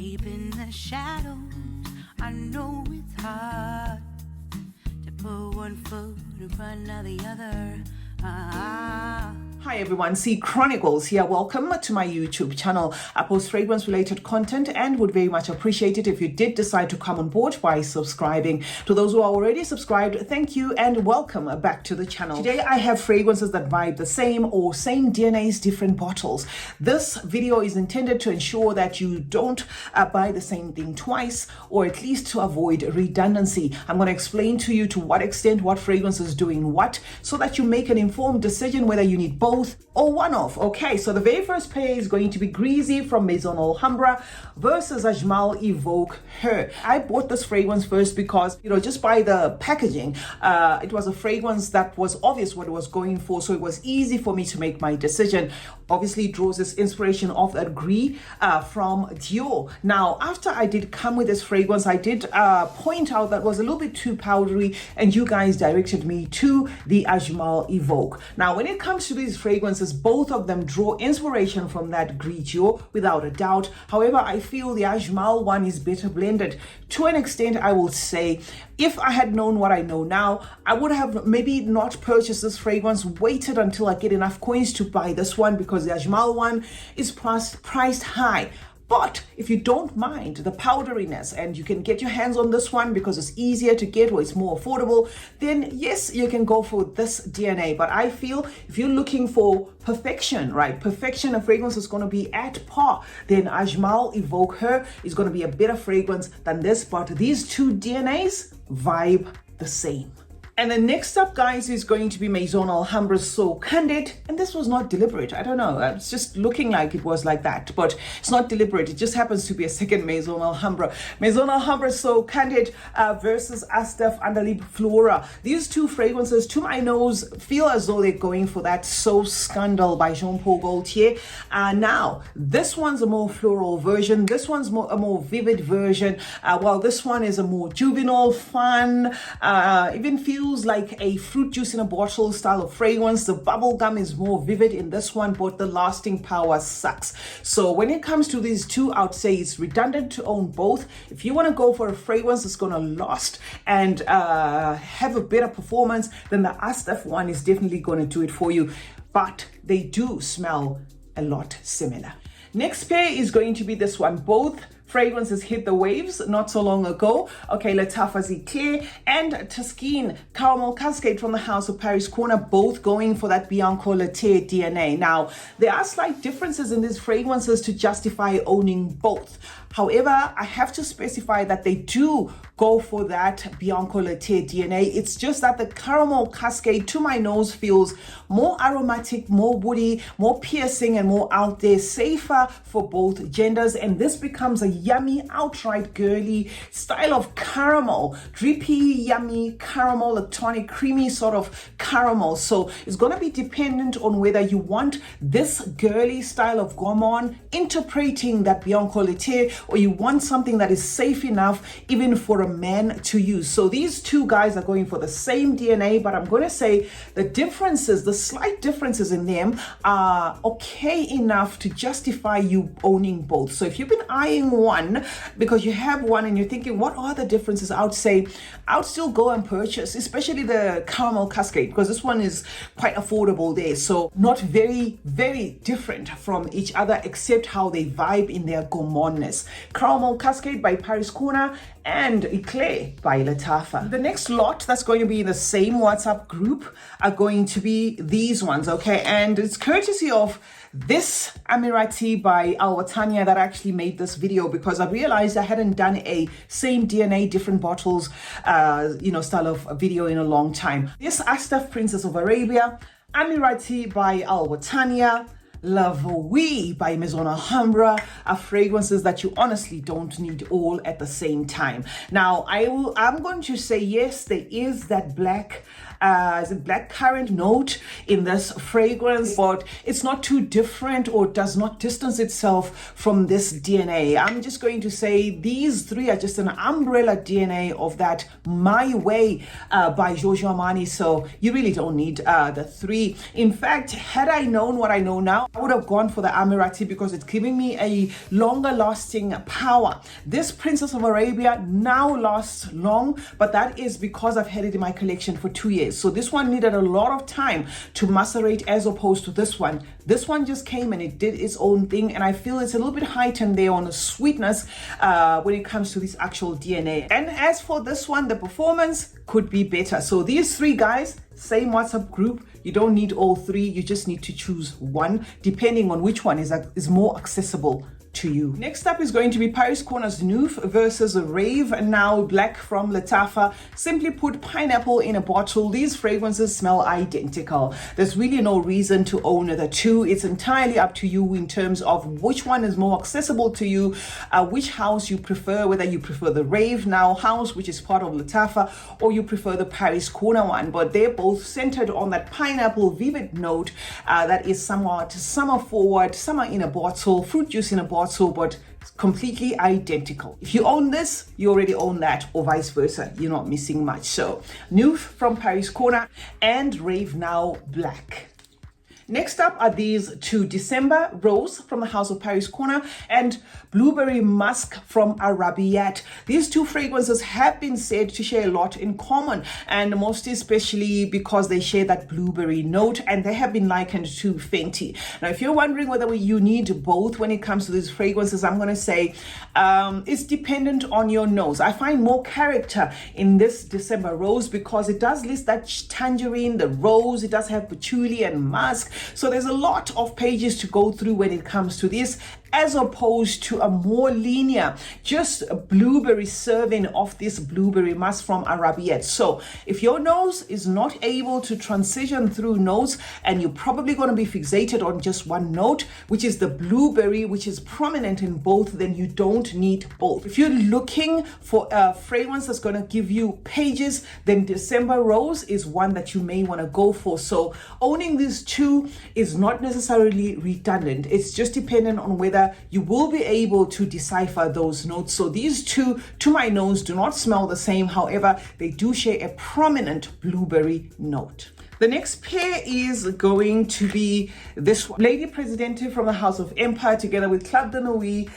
Deep in the shadows, I know it's hard to put one foot in front of the other. Hi everyone, CeeChronicles here. Welcome to my YouTube channel. I post fragrance related content and would very much appreciate it if you did decide to come on board by subscribing. To those who are already subscribed, thank you and welcome back to the channel. Today I have fragrances that vibe the same or same DNAs, different bottles. This video is intended to ensure that you don't buy the same thing twice, or at least to avoid redundancy. I'm going to explain to you to what extent what fragrance is doing what, so that you make an informed decision whether you need both or one of. Okay, so the very first pair is going to be Greasy from Maison Alhambra versus Ajmal Evoke Her. I bought this fragrance first because, just by the packaging, it was a fragrance that was obvious what it was going for, so it was easy for me to make my decision. Obviously, it draws its inspiration of that Gris from Dior. Now, after I did come with this fragrance, I did point out that it was a little bit too powdery, and you guys directed me to the Ajmal Evoke. Now, when it comes to these fragrances, both of them draw inspiration from that Gris Dior without a doubt. However, I feel the Ajmal one is better blended. To an extent, I will say, if I had known what I know now, I would have maybe not purchased this fragrance, waited until I get enough coins to buy this one, because the Ajmal one is priced high. But if you don't mind the powderiness and you can get your hands on this one because it's easier to get or it's more affordable, then yes, you can go for this DNA. But I feel if you're looking for perfection, right? Perfection, a fragrance is going to be at par, then Ajmal Evoke Her is going to be a better fragrance than this. But these two DNAs vibe the same. And then next up, guys, is going to be Maison Alhambra's So Candid. And this was not deliberate. I don't know. It's just looking like it was like that, but it's not deliberate. It just happens to be a second Maison Alhambra. Maison Alhambra's So Candid versus Astaf Andalib Flora. These two fragrances, to my nose, feel as though they're going for that So Scandal by Jean-Paul Gaultier. Now, this one's a more floral version. This one's a more vivid version. While this one is a more juvenile, fun, even feels like a fruit juice in a bottle style of fragrance. The bubble gum is more vivid in this one, but the lasting power sucks. So when it comes to these two, I would say it's redundant to own both. If you want to go for a fragrance that's going to last and have a better performance, then the Astaf one is definitely going to do it for you. But they do smell a lot similar. Next pair is going to be this one. Both fragrances hit the waves not so long ago. Okay, Lattafa Clear and Tusquin Caramel Cascade from the House of Paris Corner, both going for that Bianco Latte DNA. Now, there are slight differences in these fragrances to justify owning both. However, I have to specify that they do go for that Bianco Latte DNA. It's just that the Caramel Cascade, to my nose, feels more aromatic, more woody, more piercing, and more out there, safer for both genders. And this becomes a yummy, outright girly style of caramel, drippy, yummy caramel, lactonic, creamy sort of caramel. So it's going to be dependent on whether you want this girly style of gourmand interpreting that Bianco Latte, or you want something that is safe enough even for a man to use. So these two guys are going for the same DNA, but I'm going to say the differences, the slight differences in them are okay enough to justify you owning both. So if you've been eyeing one because you have one and you're thinking, what are the differences? I would say I would still go and purchase, especially the Caramel Cascade, because this one is quite affordable there. So not very, very different from each other, except how they vibe in their gourmandness. Caramel Cascade by Paris Corner and Eclair by Lattafa. The next lot that's going to be in the same WhatsApp group are going to be these ones, okay? And it's courtesy of this Amirati by Al Watania that actually made this video, because I realized I hadn't done a same DNA, different bottles, style of video in a long time. This Astaf Princess of Arabia, Amirati by Al Watania, La Vie by Maison Alhambra are fragrances that you honestly don't need all at the same time. Now, I'm going to say yes, there is that black is a blackcurrant note in this fragrance, but it's not too different or does not distance itself from this DNA. I'm just going to say these three are just an umbrella DNA of that My Way by Giorgio Armani. So you really don't need the three. In fact, had I known what I know now, I would have gone for the Amirati because it's giving me a longer lasting power. This Princess of Arabia now lasts long, but that is because I've had it in my collection for 2 years. So this one needed a lot of time to macerate as opposed to this one. This one just came and it did its own thing, and I feel it's a little bit heightened there on the sweetness when it comes to this actual DNA. And as for this one, the performance could be better. So these three guys, same WhatsApp group. You don't need all three. You just need to choose one, depending on which one is more accessible to you. Next up is going to be Paris Corner's Noof versus Rave Now Black from Lattafa. Simply put, pineapple in a bottle. These fragrances smell identical. There's really no reason to own the two. It's entirely up to you in terms of which one is more accessible to you, which house you prefer, whether you prefer the Rave Now house, which is part of Lattafa, or you prefer the Paris Corner one. But they're both centered on that pineapple vivid note that is somewhat summer forward, summer in a bottle, fruit juice in a bottle, but completely identical. If you own this, you already own that, or vice versa. You're not missing much. So Noof from Paris Corner and Rave Now Black. Next up are these two, December Rose from the House of Paris Corner and Blueberry Musk from Arabiat. These two fragrances have been said to share a lot in common, and most especially because they share that blueberry note, and they have been likened to Fenty. Now, if you're wondering whether you need both when it comes to these fragrances, I'm going to say it's dependent on your nose. I find more character in this December Rose because it does list that tangerine, the rose, it does have patchouli and musk. So there's a lot of pages to go through when it comes to this, as opposed to a more linear, just a blueberry serving of this blueberry musk from Arabiat. So if your nose is not able to transition through notes, and you're probably going to be fixated on just one note, which is the blueberry, which is prominent in both, then you don't need both. If you're looking for a fragrance that's going to give you pages, then December Rose is one that you may want to go for. So owning these two is not necessarily redundant. It's just dependent on whether you will be able to decipher those notes. So these two, to my nose, do not smell the same. However, they do share a prominent blueberry note. The next pair is going to be this one, Lady Presidente from the House of Empire, together with Club de Nuit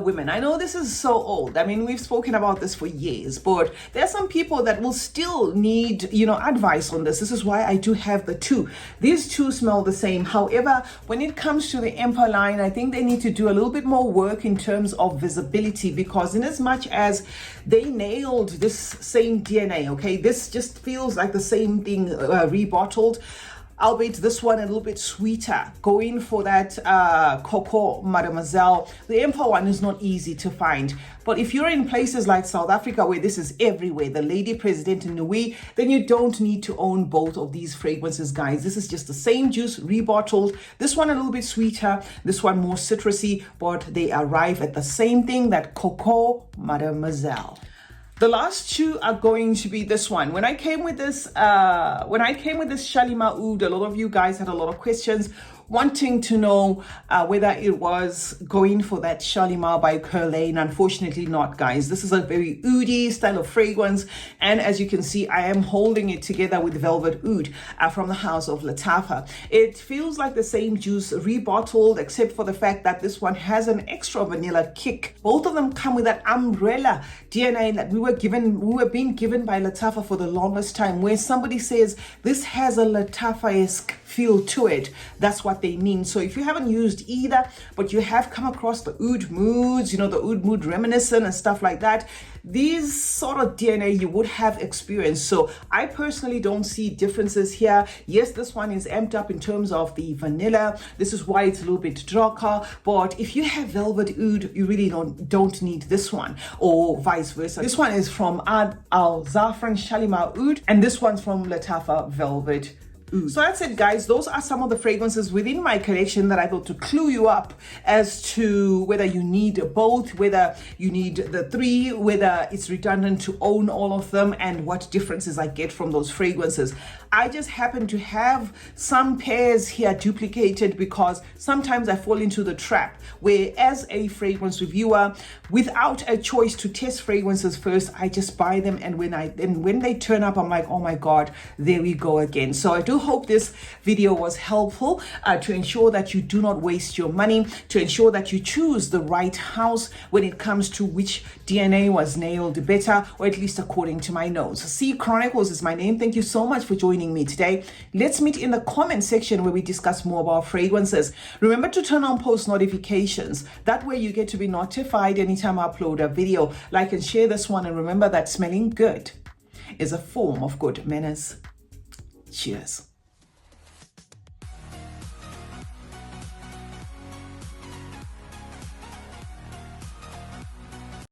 women. I know this is so old. I mean, we've spoken about this for years, but there are some people that will still need, advice on this. This is why I do have the two. These two smell the same. However, when it comes to the Empire line, I think they need to do a little bit more work in terms of visibility, because in as much as they nailed this same DNA, okay, this just feels like the same thing rebottled, albeit this one a little bit sweeter, going for that Coco Mademoiselle. The Empire one is not easy to find, but if you're in places like South Africa where this is everywhere, the Lady President in Nuit, then you don't need to own both of these fragrances, guys. This is just the same juice rebottled. This one a little bit sweeter, this one more citrusy, but they arrive at the same thing, that Coco Mademoiselle. The last two are going to be this one. When I came with this Shalima Oud, a lot of you guys had a lot of questions wanting to know whether it was going for that Shalimar by Curlane. Unfortunately not, guys. This is a very oudi style of fragrance, and as you can see, I am holding it together with Velvet Oud from the House of Lattafa. It feels like the same juice rebottled, except for the fact that this one has an extra vanilla kick. Both of them come with that umbrella DNA that we were being given by Lattafa for the longest time, where somebody says this has a Lattafa-esque feel to it. That's what they mean. So if you haven't used either, but you have come across the Oud Moods, the Oud Mood Reminiscent and stuff like that, these sort of DNA you would have experienced. So I personally don't see differences here. Yes, this one is amped up in terms of the vanilla. This is why it's a little bit darker. But if you have Velvet Oud, you really don't need this one, or vice versa. This one is from Ad Al Zafran Shalimar Oud, and this one's from Lattafa Velvet So that's it, guys. Those are some of the fragrances within my collection that I thought to clue you up as to whether you need both, whether you need the three, whether it's redundant to own all of them, and what differences I get from those fragrances. I just happen to have some pairs here duplicated because sometimes I fall into the trap where, as a fragrance reviewer, without a choice to test fragrances first, I just buy them, and when they turn up, I'm like, oh my god, there we go again. So I do hope this video was helpful to ensure that you do not waste your money, to ensure that you choose the right house when it comes to which DNA was nailed better, or at least according to my nose. C Chronicles is my name. Thank you so much for joining me today. Let's meet in the comment section where we discuss more about fragrances. Remember to turn on post notifications. That way you get to be notified anytime I upload a video. Like and share this one, and remember that smelling good is a form of good manners. Cheers.